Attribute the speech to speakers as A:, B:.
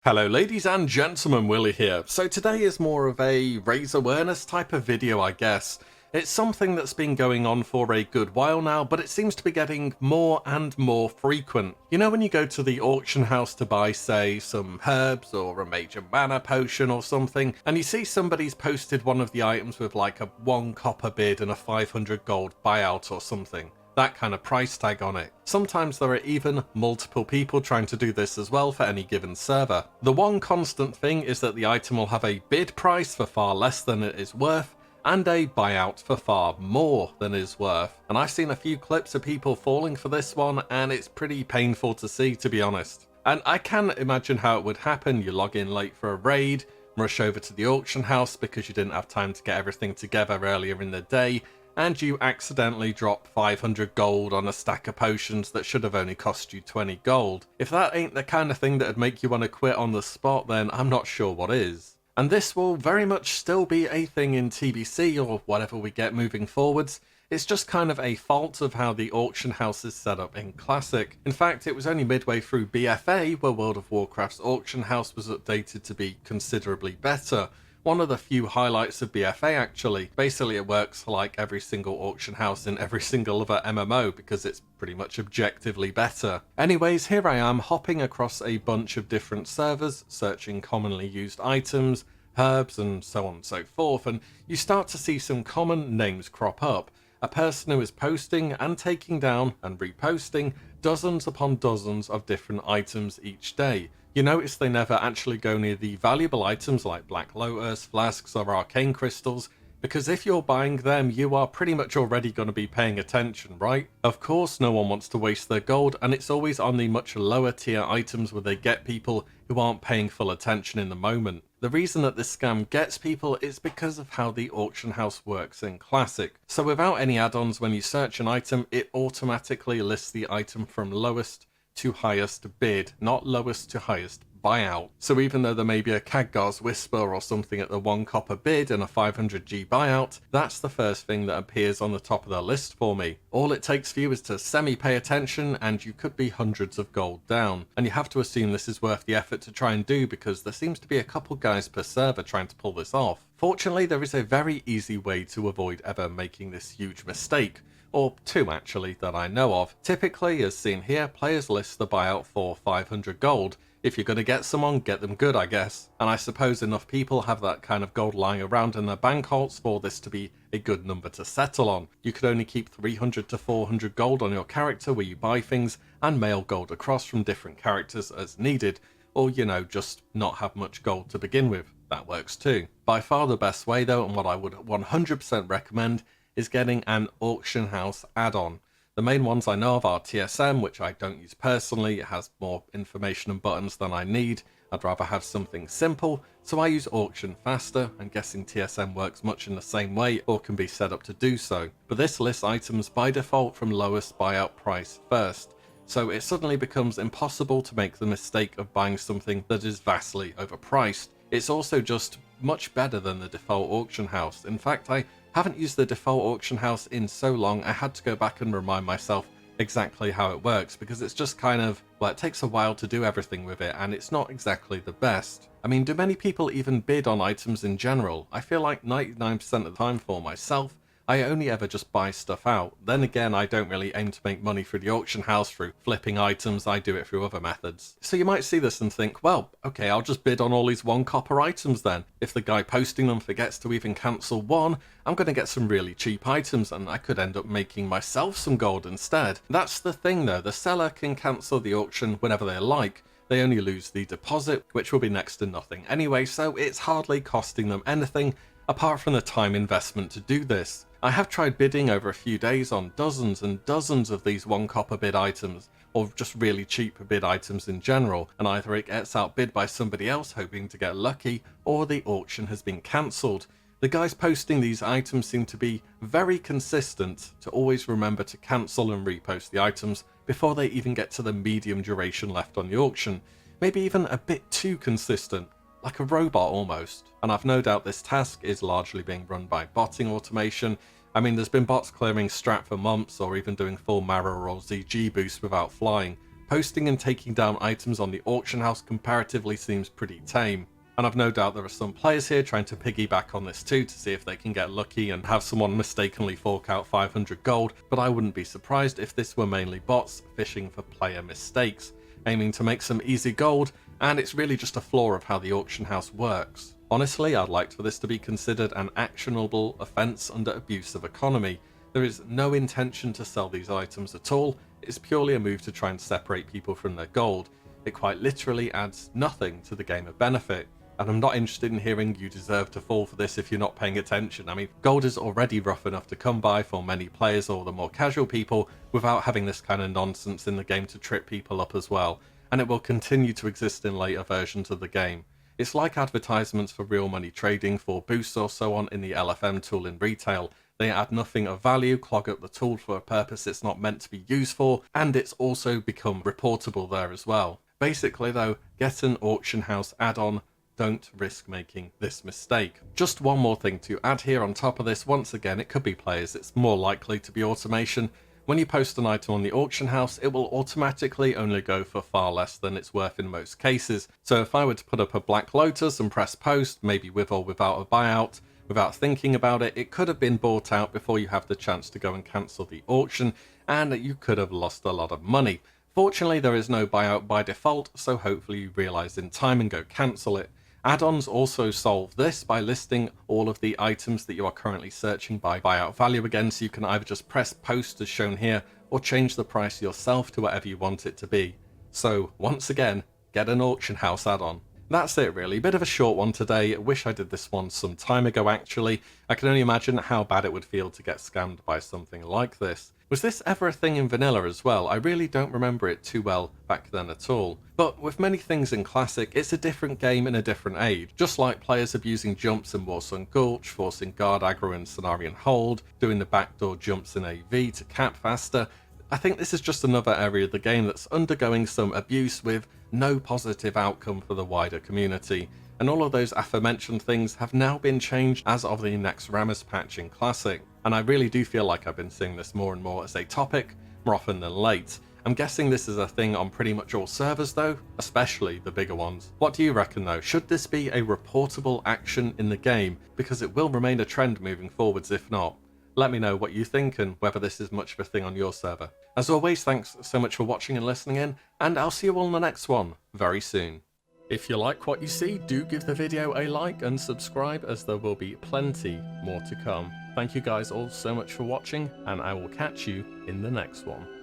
A: Hello ladies and gentlemen, Willie here. So today is more of a raise awareness type of video, I guess. It's something that's been going on for a good while now, but it seems to be getting more and more frequent. You know when you go to the auction house to buy, say, some herbs or a major mana potion or something, and you see somebody's posted one of the items with like a 1 copper bid and a 500 gold buyout or something. That kind of price tag on it. Sometimes there are even multiple people trying to do this as well for any given server. The one constant thing is that the item will have a bid price for far less than it is worth, and a buyout for far more than it is worth. And I've seen a few clips of people falling for this one, and it's pretty painful to see, to be honest. And I can imagine how it would happen. You log in late for a raid, rush over to the auction house because you didn't have time to get everything together earlier in the day, and you accidentally drop 500 gold on a stack of potions that should have only cost you 20 gold. If that ain't the kind of thing that would make you want to quit on the spot, then I'm not sure what is. And this will very much still be a thing in TBC or whatever we get moving forwards. It's just kind of a fault of how the auction house is set up in Classic. In fact, it was only midway through BFA where World of Warcraft's auction house was updated to be considerably better. One of the few highlights of BFA actually. Basically it works like every single auction house in every single other MMO because it's pretty much objectively better. Anyways, here I am hopping across a bunch of different servers, searching commonly used items, herbs and so on and so forth, and you start to see some common names crop up. A person who is posting and taking down and reposting dozens upon dozens of different items each day. You notice they never actually go near the valuable items like Black Lotus, flasks or arcane crystals, because if you're buying them, you are pretty much already going to be paying attention, right? Of course, no one wants to waste their gold, and it's always on the much lower tier items where they get people who aren't paying full attention in the moment. The reason that this scam gets people is because of how the auction house works in Classic. So without any add-ons, when you search an item, it automatically lists the item from lowest to highest bid, not lowest to highest buyout. So even though there may be a Khadgar's Whisper or something at the 1 copper bid and a 500g buyout, that's the first thing that appears on the top of the list for me. All it takes for you is to semi-pay attention and you could be hundreds of gold down. And you have to assume this is worth the effort to try and do because there seems to be a couple guys per server trying to pull this off. Fortunately, there is a very easy way to avoid ever making this huge mistake. Or two actually that I know of. Typically, as seen here, players list the buyout for 500 gold. If you're going to get someone, get them good, I guess. And I suppose enough people have that kind of gold lying around in their bank vaults for this to be a good number to settle on. You could only keep 300 to 400 gold on your character where you buy things and mail gold across from different characters as needed. Or, you know, just not have much gold to begin with. That works too. By far the best way though, and what I would 100% recommend, is getting an auction house add-on. The main ones I know of are TSM, which I don't use personally. It has more information and buttons than I need. I'd rather have something simple, so I use Auction Faster. I'm guessing TSM works much in the same way or can be set up to do so. But this lists items by default from lowest buyout price first, so it suddenly becomes impossible to make the mistake of buying something that is vastly overpriced. It's also just much better than the default auction house. In fact, I haven't used the default auction house in so long, I had to go back and remind myself exactly how it works, because it's just kind of, well, it takes a while to do everything with it, and it's not exactly the best. I mean, do many people even bid on items in general? I feel like 99% of the time for myself, I only ever just buy stuff out. Then again, I don't really aim to make money through the auction house through flipping items. I do it through other methods. So you might see this and think, well, okay, I'll just bid on all these 1 copper items then. If the guy posting them forgets to even cancel one, I'm going to get some really cheap items and I could end up making myself some gold instead. That's the thing though, the seller can cancel the auction whenever they like. They only lose the deposit, which will be next to nothing anyway, so it's hardly costing them anything apart from the time investment to do this. I have tried bidding over a few days on dozens and dozens of these 1 copper bid items, or just really cheap bid items in general, and either it gets outbid by somebody else hoping to get lucky, or the auction has been cancelled. The guys posting these items seem to be very consistent to always remember to cancel and repost the items before they even get to the medium duration left on the auction, maybe even a bit too consistent. Like a robot almost. And I've no doubt this task is largely being run by botting automation. I mean, there's been bots clearing strat for months or even doing full Mara or ZG boost without flying. Posting and taking down items on the auction house comparatively seems pretty tame. And I've no doubt there are some players here trying to piggyback on this too to see if they can get lucky and have someone mistakenly fork out 500 gold, but I wouldn't be surprised if this were mainly bots fishing for player mistakes, aiming to make some easy gold, and it's really just a flaw of how the auction house works. Honestly, I'd like for this to be considered an actionable offence under abuse of economy. There is no intention to sell these items at all, it's purely a move to try and separate people from their gold. It quite literally adds nothing to the game of benefit. And I'm not interested in hearing you deserve to fall for this if you're not paying attention. I mean, gold is already rough enough to come by for many players or the more casual people without having this kind of nonsense in the game to trip people up as well. And it will continue to exist in later versions of the game. It's like advertisements for real money trading for boosts or so on in the LFM tool in retail. They add nothing of value, clog up the tool for a purpose it's not meant to be used for, and it's also become reportable there as well. Basically though, get an auction house add-on. Don't risk making this mistake. Just one more thing to add here on top of this. Once again, it could be players, it's more likely to be automation. When you post an item on the auction house, it will automatically only go for far less than it's worth in most cases. So if I were to put up a Black Lotus and press post, maybe with or without a buyout, without thinking about it, it could have been bought out before you have the chance to go and cancel the auction, and you could have lost a lot of money. Fortunately, there is no buyout by default, so hopefully you realise in time and go cancel it. Add-ons also solve this by listing all of the items that you are currently searching by buyout value again, so you can either just press post as shown here or change the price yourself to whatever you want it to be. So once again, get an auction house add-on. That's it really, bit of a short one today. I wish I did this one some time ago actually. I can only imagine how bad it would feel to get scammed by something like this. Was this ever a thing in vanilla as well? I really don't remember it too well back then at all. But with many things in Classic, it's a different game in a different age. Just like players abusing jumps in Warsong Gulch, forcing guard aggro in Cenarian Hold, doing the backdoor jumps in AV to cap faster, I think this is just another area of the game that's undergoing some abuse with no positive outcome for the wider community. And all of those aforementioned things have now been changed as of the next Rammus patch in Classic. And I really do feel like I've been seeing this more and more as a topic, more often than late. I'm guessing this is a thing on pretty much all servers though, especially the bigger ones. What do you reckon though? Should this be a reportable action in the game? Because it will remain a trend moving forwards if not. Let me know what you think and whether this is much of a thing on your server. As always, thanks so much for watching and listening in, and I'll see you all in the next one very soon. If you like what you see, do give the video a like and subscribe, as there will be plenty more to come. Thank you guys all so much for watching, and I will catch you in the next one.